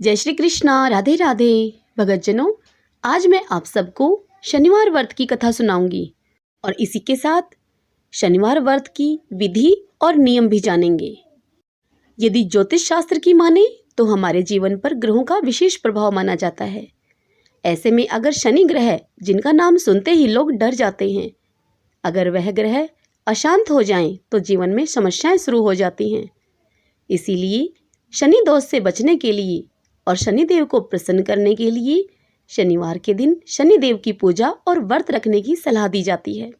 जय श्री कृष्णा, राधे राधे। भगतजनों, आज मैं आप सबको शनिवार व्रत की कथा सुनाऊंगी और इसी के साथ शनिवार व्रत की विधि और नियम भी जानेंगे। यदि ज्योतिष शास्त्र की माने तो हमारे जीवन पर ग्रहों का विशेष प्रभाव माना जाता है। ऐसे में अगर शनि ग्रह, जिनका नाम सुनते ही लोग डर जाते हैं, अगर वह ग्रह अशांत हो जाएं तो जीवन में समस्याएं शुरू हो जाती हैं। इसीलिए शनि दोष से बचने के लिए और शनिदेव को प्रसन्न करने के लिए शनिवार के दिन शनिदेव की पूजा और व्रत रखने की सलाह दी जाती है।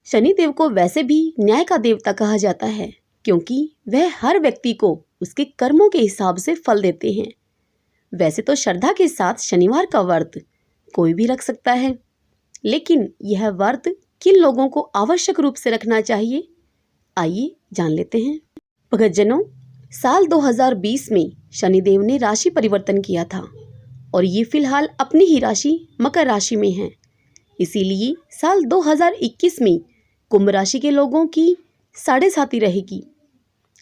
शनिदेव को वैसे भी न्याय का देवता कहा जाता है, क्योंकि वह हर व्यक्ति को उसके कर्मों के हिसाब से फल देते हैं। वैसे तो श्रद्धा के साथ शनिवार का व्रत कोई भी रख सकता है, लेकिन यह व्रत किन लोगों को आवश्यक रूप से रखना चाहिए, आइए जान लेते हैं। भगतजनों, साल 2020 में शनिदेव ने राशि परिवर्तन किया था और ये फिलहाल अपनी ही राशि मकर राशि में है। इसीलिए साल 2021 में कुंभ राशि के लोगों की साढ़े साती रहेगी।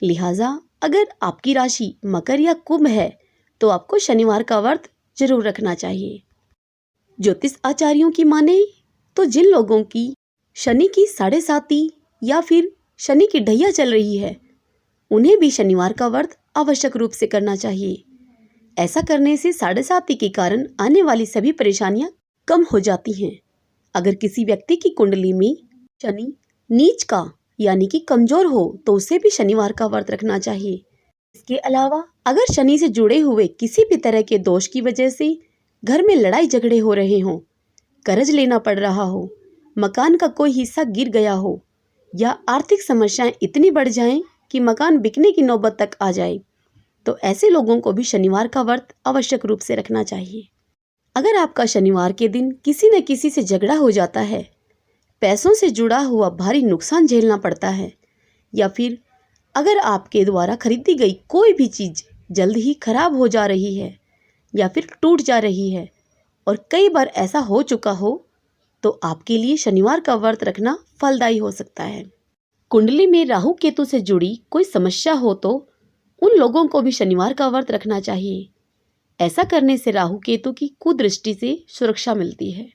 लिहाजा अगर आपकी राशि मकर या कुंभ है तो आपको शनिवार का व्रत जरूर रखना चाहिए। ज्योतिष आचार्यों की माने तो जिन लोगों की शनि की साढ़े साती या फिर शनि की ढैया चल रही है, उन्हें भी शनिवार का व्रत आवश्यक रूप से करना चाहिए। ऐसा करने से साढ़े साती के कारण आने वाली सभी परेशानियां कम हो जाती हैं। अगर किसी व्यक्ति की कुंडली में शनि नीच का यानी कि कमजोर हो तो उसे भी शनिवार का व्रत रखना चाहिए। इसके अलावा अगर शनि से जुड़े हुए किसी भी तरह के दोष की वजह से घर में लड़ाई झगड़े हो रहे हों, कर्ज लेना पड़ रहा हो, मकान का कोई हिस्सा गिर गया हो या आर्थिक समस्याएं इतनी बढ़ जाएं कि मकान बिकने की नौबत तक आ जाए, तो ऐसे लोगों को भी शनिवार का व्रत आवश्यक रूप से रखना चाहिए। अगर आपका शनिवार के दिन किसी न किसी से झगड़ा हो जाता है, पैसों से जुड़ा हुआ भारी नुकसान झेलना पड़ता है, या फिर अगर आपके द्वारा खरीदी गई कोई भी चीज़ जल्द ही खराब हो जा रही है या फिर टूट जा रही है और कई बार ऐसा हो चुका हो, तो आपके लिए शनिवार का व्रत रखना फलदायी हो सकता है। कुंडली में राहु केतु से जुड़ी कोई समस्या हो तो उन लोगों को भी शनिवार का व्रत रखना चाहिए। ऐसा करने से राहु केतु की कुदृष्टि से सुरक्षा मिलती है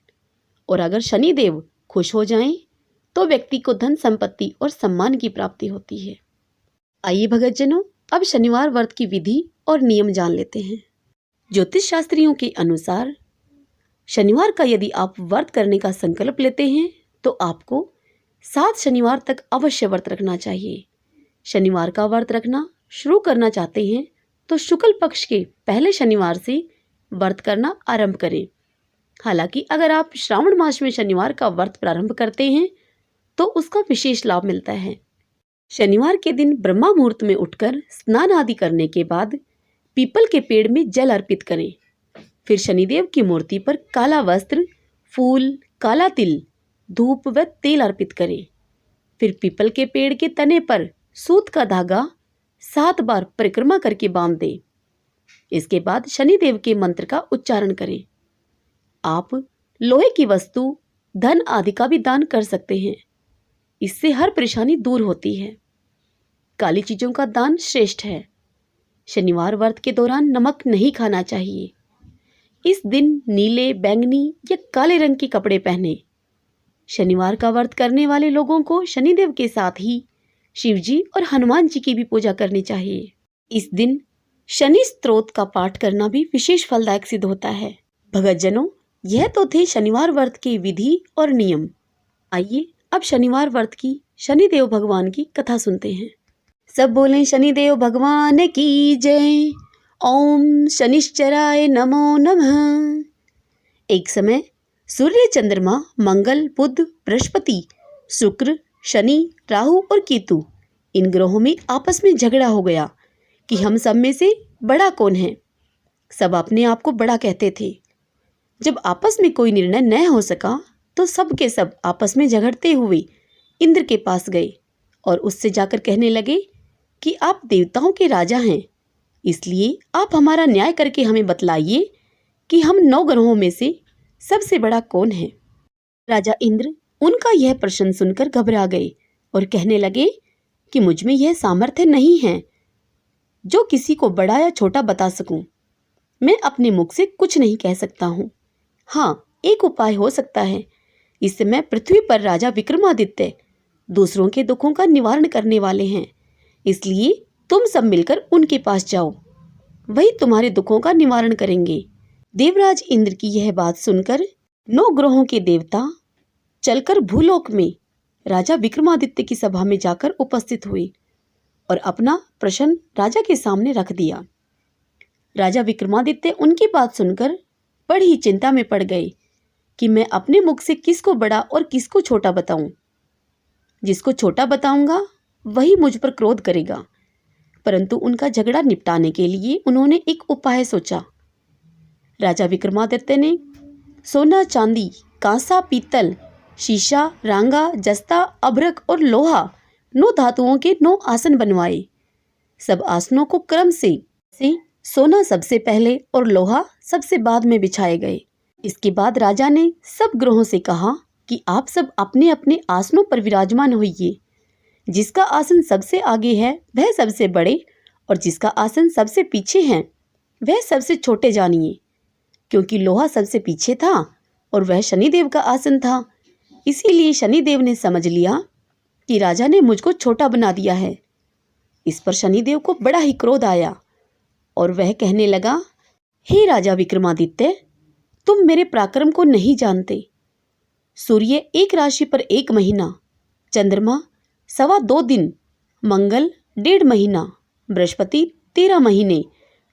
और अगर शनिदेव खुश हो जाएं तो व्यक्ति को धन संपत्ति और सम्मान की प्राप्ति होती है। आइए भगतजनों, अब शनिवार व्रत की विधि और नियम जान लेते हैं। ज्योतिष शास्त्रियों के अनुसार शनिवार का यदि आप व्रत करने का संकल्प लेते हैं तो आपको 7 शनिवार तक अवश्य व्रत रखना चाहिए। शनिवार का व्रत रखना शुरू करना चाहते हैं तो शुक्ल पक्ष के पहले शनिवार से व्रत करना आरंभ करें। हालांकि अगर आप श्रावण मास में शनिवार का व्रत प्रारंभ करते हैं तो उसका विशेष लाभ मिलता है। शनिवार के दिन ब्रह्मा मुहूर्त में उठकर स्नान आदि करने के बाद पीपल के पेड़ में जल अर्पित करें। फिर शनिदेव की मूर्ति पर काला वस्त्र, फूल, काला तिल, धूप व तेल अर्पित करें। फिर पीपल के पेड़ के तने पर सूत का धागा 7 बार परिक्रमा करके बांध दें। इसके बाद शनिदेव के मंत्र का उच्चारण करें। आप लोहे की वस्तु, धन आदि का भी दान कर सकते हैं। इससे हर परेशानी दूर होती है। काली चीजों का दान श्रेष्ठ है। शनिवार व्रत के दौरान नमक नहीं खाना चाहिए। इस दिन नीले, बैंगनी या काले रंग के कपड़े पहने। शनिवार का व्रत करने वाले लोगों को शनिदेव के साथ ही शिव जी और हनुमान जी की भी पूजा करनी चाहिए। इस दिन शनि स्तोत्र का पाठ करना भी विशेष फलदायक सिद्ध होता है। भगतजनों, यह तो थे शनिवार व्रत के विधि और नियम। आइए अब शनिवार व्रत की शनिदेव भगवान की कथा सुनते हैं। सब बोलें शनिदेव भगवान की जय। ओम शनिश्चराय नमो नमः। एक समय सूर्य, चंद्रमा, मंगल, बुध, बृहस्पति, शुक्र, शनि, राहु और केतु, इन ग्रहों में आपस में झगड़ा हो गया कि हम सब में से बड़ा कौन है। सब अपने आप को बड़ा कहते थे। जब आपस में कोई निर्णय न हो सका तो सब के सब आपस में झगड़ते हुए इंद्र के पास गए और उससे जाकर कहने लगे कि आप देवताओं के राजा हैं, इसलिए आप हमारा न्याय करके हमें बतलाइए कि हम 9 ग्रहों में से सबसे बड़ा कौन है। राजा इंद्र उनका यह प्रश्न सुनकर घबरा गए और कहने लगे कि मुझ में यह सामर्थ्य नहीं है जो किसी को बड़ा या छोटा बता सकूं। मैं अपने मुख से कुछ नहीं कह सकता हूँ। हाँ, एक उपाय हो सकता है। इस समय पृथ्वी पर राजा विक्रमादित्य दूसरों के दुखों का निवारण करने वाले हैं, इसलिए तुम सब मिलकर उनके पास जाओ, वही तुम्हारे दुखों का निवारण करेंगे। देवराज इंद्र की यह बात सुनकर 9 ग्रहों के देवता चलकर भूलोक में राजा विक्रमादित्य की सभा में जाकर उपस्थित हुए और अपना प्रश्न राजा के सामने रख दिया। राजा विक्रमादित्य उनकी बात सुनकर बड़ी चिंता में पड़ गए कि मैं अपने मुख से किसको बड़ा और किसको छोटा बताऊं। जिसको छोटा बताऊंगा वही मुझ पर क्रोध करेगा। परंतु उनका झगड़ा निपटाने के लिए उन्होंने एक उपाय सोचा। राजा विक्रमादित्य ने सोना, चांदी, कांसा, पीतल, शीशा, रांगा, जस्ता, अभ्रक और लोहा 9 धातुओं के 9 आसन बनवाए। सब आसनों को क्रम से सोना सबसे पहले और लोहा सबसे बाद में बिछाए गए। इसके बाद राजा ने सब ग्रहों से कहा कि आप सब अपने अपने आसनों पर विराजमान होइए। जिसका आसन सबसे आगे है वह सबसे बड़े और जिसका आसन सबसे पीछे है वह सबसे छोटे जानिए। क्योंकि लोहा सबसे पीछे था और वह शनिदेव का आसन था, इसीलिए शनिदेव ने समझ लिया कि राजा ने मुझको छोटा बना दिया है। इस पर शनिदेव को बड़ा ही क्रोध आया और वह कहने लगा, हे राजा विक्रमादित्य, तुम मेरे पराक्रम को नहीं जानते। सूर्य एक राशि पर 1 महीना, चंद्रमा 2.25 दिन, मंगल 1.5 महीना, बृहस्पति 13 महीने,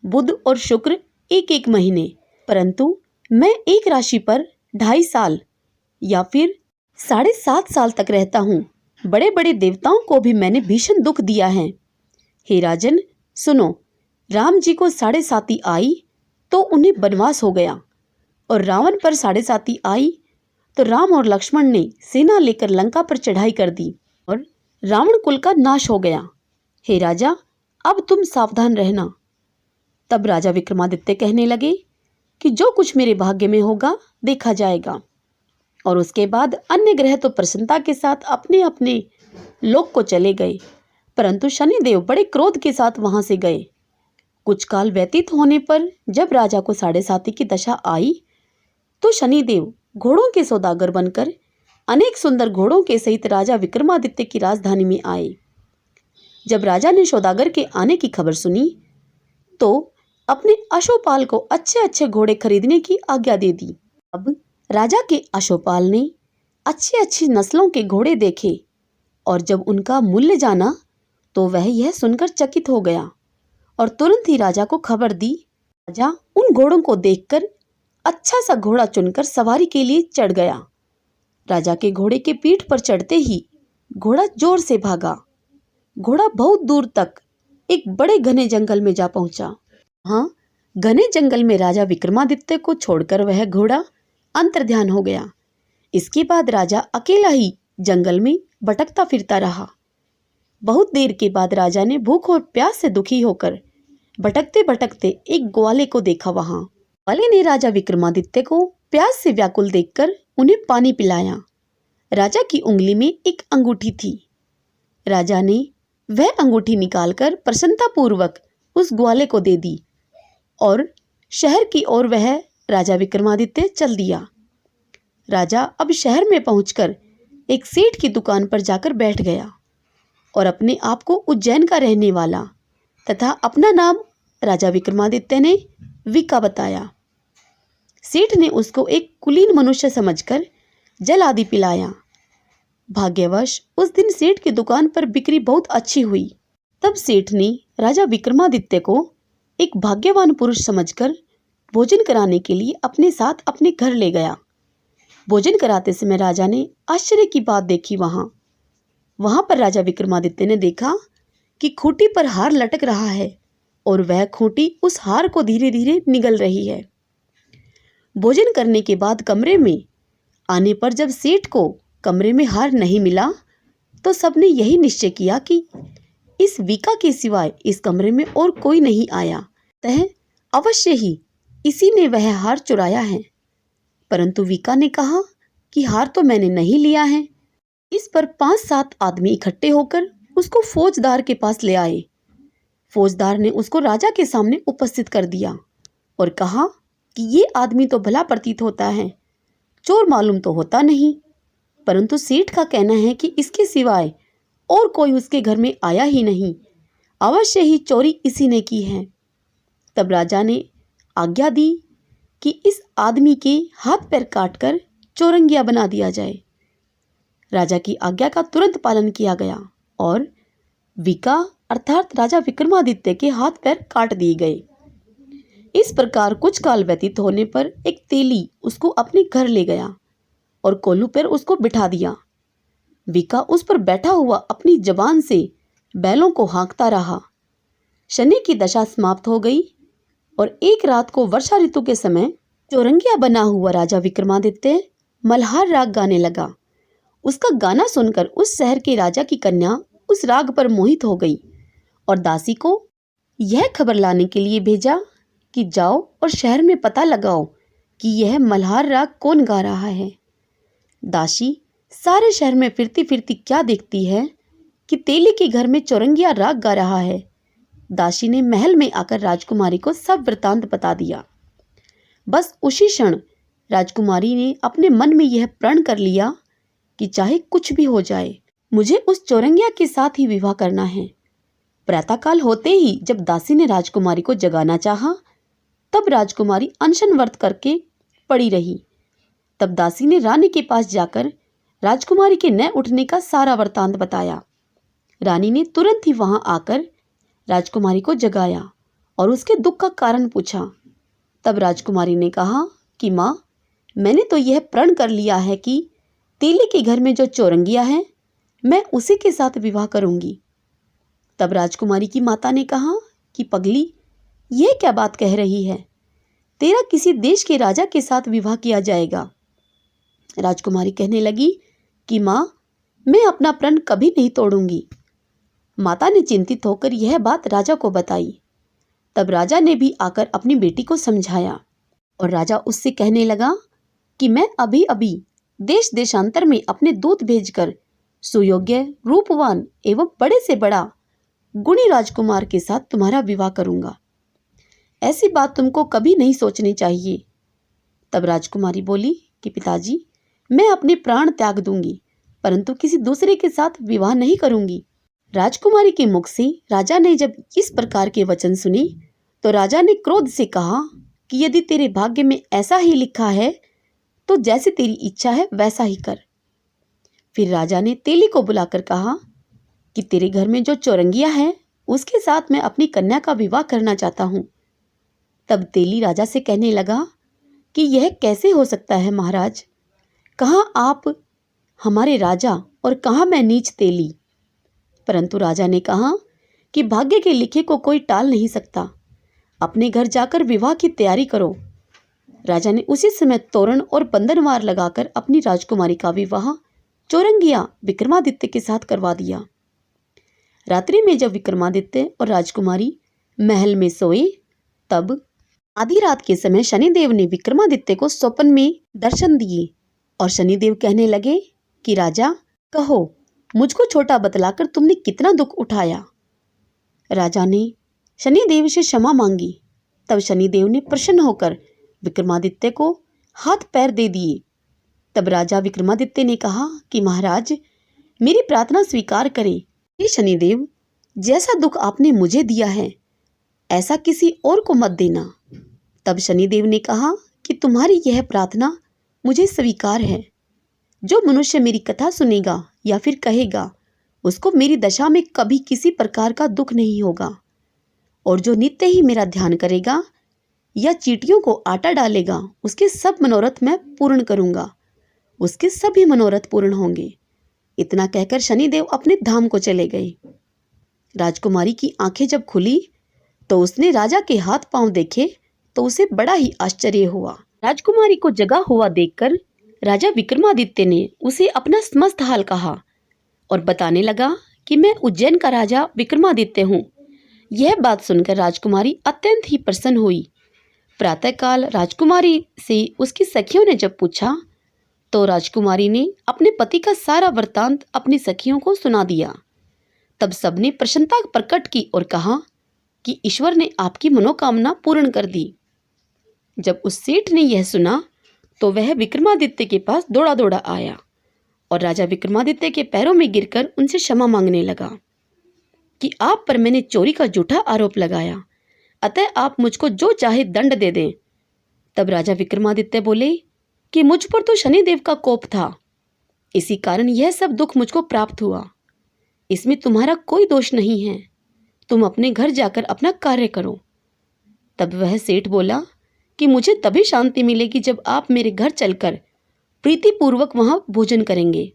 बुध और शुक्र 1-1 महीने, परंतु मैं एक राशि पर 2.5 साल या फिर 7.5 साल तक रहता हूँ। बड़े बड़े देवताओं को भी मैंने भीषण दुख दिया है। हे राजन, सुनो, राम जी को 7.5 आई तो उन्हें वनवास हो गया और रावण पर 7.5 आई तो राम और लक्ष्मण ने सेना लेकर लंका पर चढ़ाई कर दी और रावण कुल का नाश हो गया। हे राजा, अब तुम सावधान रहना। तब राजा विक्रमादित्य कहने लगे कि जो कुछ मेरे भाग्य में होगा देखा जाएगा। और उसके बाद अन्य ग्रह तो प्रसन्नता के साथ अपने अपने लोक को चले गए, परंतु शनिदेव बड़े क्रोध के साथ वहां से गए। कुछ काल व्यतीत होने पर जब राजा को 7.5 की दशा आई तो शनिदेव घोड़ों के सौदागर बनकर अनेक सुंदर घोड़ों के सहित राजा विक्रमादित्य की राजधानी में आए। जब राजा ने सौदागर के आने की खबर सुनी तो अपने अश्वपाल को अच्छे अच्छे घोड़े खरीदने की आज्ञा दे दी। अब राजा के अश्वपाल ने अच्छी अच्छी नस्लों के घोड़े देखे और जब उनका मूल्य जाना तो वह यह सुनकर चकित हो गया और तुरंत ही राजा को खबर दी। राजा उन घोड़ों को देखकर अच्छा सा घोड़ा चुनकर सवारी के लिए चढ़ गया। राजा के घोड़े के पीठ पर चढ़ते ही घोड़ा जोर से भागा। घोड़ा बहुत दूर तक एक बड़े घने जंगल में जा पहुंचा। हाँ, घने जंगल में राजा विक्रमादित्य को छोड़कर वह घोड़ा अंतर्ध्यान हो गया। इसके बाद राजा अकेला ही जंगल में भटकता फिरता रहा। बहुत देर के बाद राजा ने भूख और प्यास से दुखी होकर भटकते भटकते एक ग्वाले को देखा। वहां ग्वाले ने राजा विक्रमादित्य को प्यास से व्याकुल देखकर उन्हें पानी पिलाया। राजा की उंगली में एक अंगूठी थी। राजा ने वह अंगूठी निकालकर प्रसन्नतापूर्वक उस ग्वाले को दे दी और शहर की ओर वह राजा विक्रमादित्य चल दिया। राजा अब शहर में पहुंचकर एक सेठ की दुकान पर जाकर बैठ गया और अपने आप को उज्जैन का रहने वाला तथा अपना नाम राजा विक्रमादित्य ने विका बताया। सेठ ने उसको एक कुलीन मनुष्य समझकर जल आदि पिलाया। भाग्यवश उस दिन सेठ की दुकान पर बिक्री बहुत अच्छी हुई। तब सेठ ने राजा विक्रमादित्य को एक भाग्यवान पुरुष समझकर भोजन कराने के लिए अपने साथ अपने घर ले गया। भोजन कराते समय राजा ने आश्चर्य की बात देखी। वहां पर राजा विक्रमादित्य ने देखा कि खूंटी पर हार लटक रहा है और वह खूंटी उस हार को धीरे धीरे निगल रही है। भोजन करने के बाद कमरे में आने पर जब सेठ को कमरे में हार नहीं मिला तो सबने यही निश्चय किया कि इस विका के सिवाय इस कमरे में और कोई नहीं आया, अतः अवश्य ही इसी ने वह हार चुराया है। परंतु विका ने कहा कि हार तो मैंने नहीं लिया है। इस पर 5-7 आदमी इकट्ठे होकर उसको फौजदार के पास ले आए। फौजदार ने उसको राजा के सामने उपस्थित कर दिया और कहा कि ये आदमी तो भला प्रतीत होता है, चोर मालूम तो होता नहीं, परंतु सेठ का कहना है कि इसके सिवाय और कोई उसके घर में आया ही नहीं, अवश्य ही चोरी इसी ने की है। तब राजा ने आज्ञा दी कि इस आदमी के हाथ पैर काटकर चौरंगिया बना दिया जाए। राजा की आज्ञा का तुरंत पालन किया गया और विका अर्थात राजा विक्रमादित्य के हाथ पैर काट दिए गए। इस प्रकार कुछ काल व्यतीत होने पर एक तेली उसको अपने घर ले गया और कोल्लू पर उसको बिठा दिया। विका उस पर बैठा हुआ अपनी जबान से बैलों को हाँकता रहा। शनि की दशा समाप्त हो गई और एक रात को वर्षा ऋतु के समय चौरंगिया बना हुआ राजा विक्रमादित्य मल्हार राग गाने लगा। उसका गाना सुनकर उस शहर के राजा की कन्या उस राग पर मोहित हो गई और दासी को यह खबर लाने के लिए भेजा कि जाओ और शहर में पता लगाओ कि यह मल्हार राग कौन गा रहा है। दासी सारे शहर में फिरती फिरती क्या देखती है कि तेली के घर में चौरंगिया राग गा रहा है। दासी ने महल में आकर राजकुमारी को सब वृतांत बता दिया। बस उसी क्षण राजकुमारी ने अपने मन में यह प्रण कर लिया कि चाहे कुछ भी हो जाए, मुझे उस चौरंगिया के साथ ही विवाह करना है। प्रातःकाल होते ही जब दासी ने राजकुमारी को जगाना चाहा, तब राजकुमारी अनशन व्रत करके पड़ी रही। तब दासी ने रानी के पास जाकर राजकुमारी के न उठने का सारा वृतांत बताया। रानी ने तुरंत ही वहां आकर राजकुमारी को जगाया और उसके दुख का कारण पूछा। तब राजकुमारी ने कहा कि माँ, मैंने तो यह प्रण कर लिया है कि तेली के घर में जो चौरंगिया है, मैं उसी के साथ विवाह करूंगी। तब राजकुमारी की माता ने कहा कि पगली, यह क्या बात कह रही है? तेरा किसी देश के राजा के साथ विवाह किया जाएगा। राजकुमारी कहने लगी कि माँ, मैं अपना प्रण कभी नहीं तोड़ूंगी। माता ने चिंतित होकर यह बात राजा को बताई। तब राजा ने भी आकर अपनी बेटी को समझाया और राजा उससे कहने लगा कि मैं अभी अभी देश देशांतर में अपने दूत भेजकर सुयोग्य, रूपवान एवं बड़े से बड़ा गुणी राजकुमार के साथ तुम्हारा विवाह करूंगा। ऐसी बात तुमको कभी नहीं सोचनी चाहिए। तब राजकुमारी बोली कि पिताजी, मैं अपने प्राण त्याग दूंगी, परंतु किसी दूसरे के साथ विवाह नहीं करूंगी। राजकुमारी के मुख से राजा ने जब इस प्रकार के वचन सुने, तो राजा ने क्रोध से कहा कि यदि तेरे भाग्य में ऐसा ही लिखा है, तो जैसे तेरी इच्छा है वैसा ही कर। फिर राजा ने तेली को बुलाकर कहा कि तेरे घर में जो चौरंगिया है, उसके साथ मैं अपनी कन्या का विवाह करना चाहता हूँ। तब तेली राजा से कहने लगा कि यह कैसे हो सकता है महाराज? कहाँ आप हमारे राजा और कहाँ मैं नीच तेली? परंतु राजा ने कहा कि भाग्य के लिखे को कोई टाल नहीं सकता। अपने घर जाकर विवाह की तैयारी करो। राजा ने उसी समय तोरण और बंधनवार लगाकर अपनी राजकुमारी का विवाह चौरंगिया विक्रमादित्य के साथ करवा दिया। रात्रि में जब विक्रमादित्य और राजकुमारी महल में सोए, तब आधी रात के समय शनिदेव ने विक्रमादित्य को स्वप्न में दर्शन दिए और शनिदेव कहने लगे कि राजा, कहो, मुझको छोटा बतलाकर तुमने कितना दुख उठाया। राजा ने शनिदेव से क्षमा मांगी। तब शनिदेव ने प्रसन्न होकर विक्रमादित्य को हाथ पैर दे दिए। तब राजा विक्रमादित्य ने कहा कि महाराज, मेरी प्रार्थना स्वीकार करें। हे शनिदेव, जैसा दुख आपने मुझे दिया है, ऐसा किसी और को मत देना। तब शनिदेव ने कहा कि तुम्हारी यह प्रार्थना मुझे स्वीकार है। जो मनुष्य मेरी कथा सुनेगा या फिर कहेगा, उसको मेरी दशा में कभी किसी प्रकार का दुख नहीं होगा। और जो नित्य ही मेरा ध्यान करेगा या चींटियों को आटा डालेगा, उसके सब मनोरथ मैं पूर्ण करूंगा। उसके सभी मनोरथ पूर्ण होंगे। इतना कहकर शनिदेव अपने धाम को चले गए। राजकुमारी की आंखें जब खुली, तो उसने राजा के हाथ पांव देखे, तो उसे बड़ा ही आश्चर्य हुआ। राजकुमारी को जगा हुआ देखकर राजा विक्रमादित्य ने उसे अपना समस्त हाल कहा और बताने लगा कि मैं उज्जैन का राजा विक्रमादित्य हूँ। यह बात सुनकर राजकुमारी अत्यंत ही प्रसन्न हुई। प्रातःकाल राजकुमारी से उसकी सखियों ने जब पूछा, तो राजकुमारी ने अपने पति का सारा वृत्तांत अपनी सखियों को सुना दिया। तब सबने प्रसन्नता प्रकट की और कहा कि ईश्वर ने आपकी मनोकामना पूर्ण कर दी। जब उस सेठ ने यह सुना तो वह विक्रमादित्य के पास दौड़ा दौड़ा आया और राजा विक्रमादित्य के पैरों में गिरकर उनसे क्षमा मांगने लगा कि आप पर मैंने चोरी का झूठा आरोप लगाया, अतः आप मुझको जो चाहे दंड दे दें। तब राजा विक्रमादित्य बोले कि मुझ पर तो शनिदेव का कोप था, इसी कारण यह सब दुख मुझको प्राप्त हुआ। इसमें तुम्हारा कोई दोष नहीं है, तुम अपने घर जाकर अपना कार्य करो। तब वह सेठ बोला कि मुझे तभी शांति मिलेगी जब आप मेरे घर चलकर प्रीतिपूर्वक वहां भोजन करेंगे।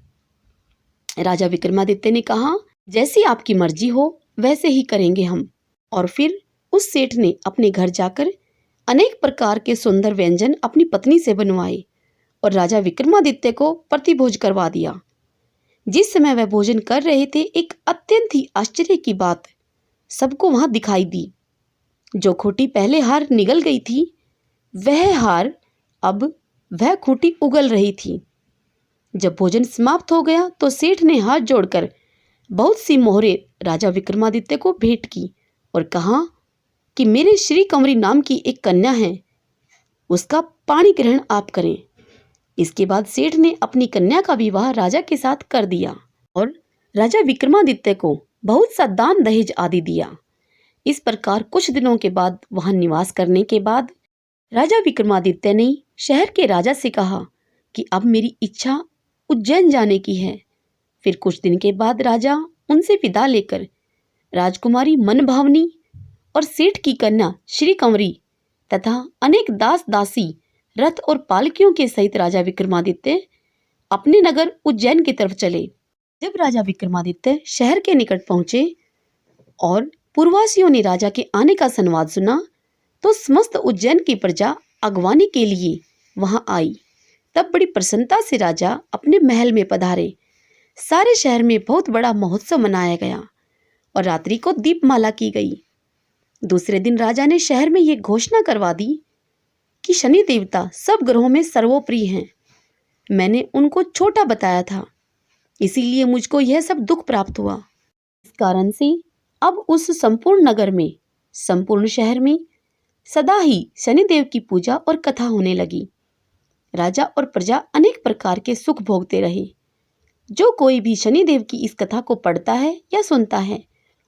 राजा विक्रमादित्य ने कहा, जैसी आपकी मर्जी हो वैसे ही करेंगे हम। और फिर उस सेठ ने अपने घर जाकर अनेक प्रकार के सुंदर व्यंजन अपनी पत्नी से बनवाए और राजा विक्रमादित्य को प्रतिभोज करवा दिया। जिस समय वह भोजन कर रहे थे, एक अत्यंत ही आश्चर्य की बात सबको वहां दिखाई दी। जो खूंटी पहले हार निगल गई थी, वह हार अब वह खूंटी उगल रही थी। जब भोजन समाप्त हो गया तो सेठ ने हाथ जोड़कर बहुत सी मोहरें राजा विक्रमादित्य को भेंट की और कहा कि मेरे श्री कंवरी नाम की एक कन्या है, उसका पाणी ग्रहण आप करें। इसके बाद सेठ ने अपनी कन्या का विवाह राजा के साथ कर दिया और राजा विक्रमादित्य को बहुत सा दान दहेज आदि दिया। इस प्रकार कुछ दिनों के बाद वहां निवास करने के बाद राजा विक्रमादित्य ने शहर के राजा से कहा कि अब मेरी इच्छा उज्जैन जाने की है। फिर कुछ दिन के बाद राजा उनसे विदा लेकर राजकुमारी मनभावनी और सेठ की कन्या श्री कंवरी तथा अनेक दास दासी रथ और पालकियों के सहित राजा विक्रमादित्य अपने नगर उज्जैन की तरफ चले। जब राजा विक्रमादित्य शहर के निकट पहुंचे और पूर्ववासियों ने राजा के आने का संवाद सुना तो समस्त उज्जैन की प्रजा अगवानी के लिए वहां आई। तब बड़ी प्रसन्नता से राजा अपने महल में पधारे। सारे शहर में बहुत बड़ा महोत्सव मनाया गया और रात्रि को दीपमाला की गई। दूसरे दिन राजा ने शहर में ये घोषणा करवा दी कि शनि देवता सब ग्रहों में सर्वोपरि हैं। मैंने उनको छोटा बताया था, इसीलिए मुझको यह सब दुख प्राप्त हुआ। इस कारण से अब उस संपूर्ण नगर में, संपूर्ण शहर में सदा ही शनिदेव की पूजा और कथा होने लगी। राजा और प्रजा अनेक प्रकार के सुख भोगते रहे। जो कोई भी शनिदेव की इस कथा को पढ़ता है या सुनता है,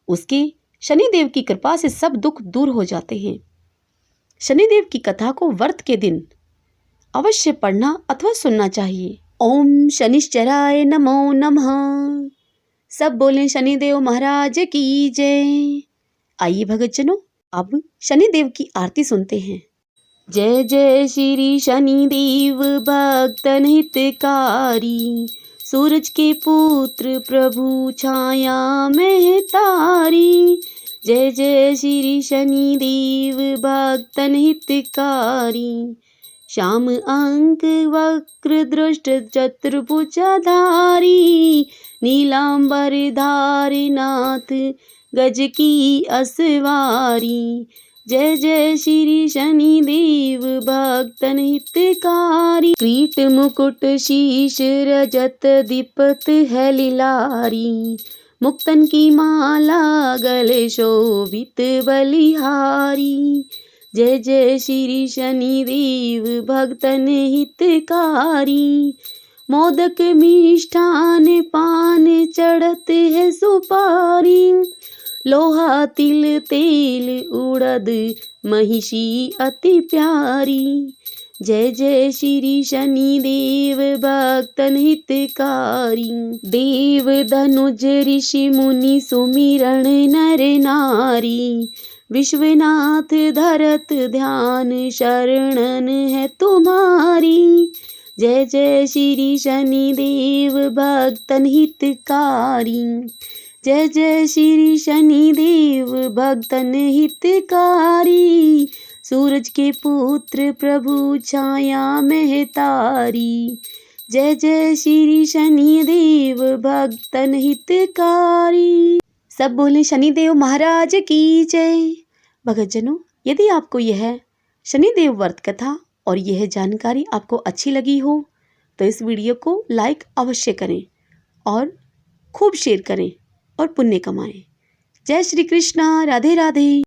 उसके शनिदेव की कृपा से सब दुख दूर हो जाते हैं। शनिदेव की कथा को व्रत के दिन अवश्य पढ़ना अथवा सुनना चाहिए। ओम शनिश्चराय नमो नमः। सब बोलें शनिदेव महाराज की जय। आइए भगतजनों, अब शनिदेव की आरती सुनते हैं। जय जय श्री शनिदेव भक्तन हितकारी, सूरज के पुत्र प्रभु छाया में तारी। जय जय श्री शनिदेव भक्तन हितकारी, श्याम अंक वक्र दृष्ट चतुर्भुजधारी। नीलांबर धारी नाथ गज की असवारी। जय जय श्री शनिदेव भक्तन हितकारी, किरीट मुकुट शीश रजत दीपत है लिलारी। मुक्तन की माला गले शोभित बलिहारी। जय जय श्री शनिदेव भक्तन हितकारी, मोदक मिष्ठान पान चढ़त है सुपारी। लोहा तिल तेल उड़द महिषी अति प्यारी। जय जय श्री शनिदेव भक्तन हितकारी, देव धनुज ऋषि मुनि सुमिरन नर नारी। विश्वनाथ धरत ध्यान शरणन है तुम्हारी। जय जय श्री शनिदेव भक्तन हितकारी, जय जय श्री शनिदेव भक्तन हितकारी। सूरज के पुत्र प्रभु छाया में तारी। जय जय श्री शनिदेव भक्तन हितकारी। सब बोले शनिदेव महाराज की जय। भगतजनों, यदि आपको यह शनिदेव व्रत कथा और यह जानकारी आपको अच्छी लगी हो तो इस वीडियो को लाइक अवश्य करें और खूब शेयर करें और पुण्य कमाएं। जय श्री कृष्णा। राधे राधे।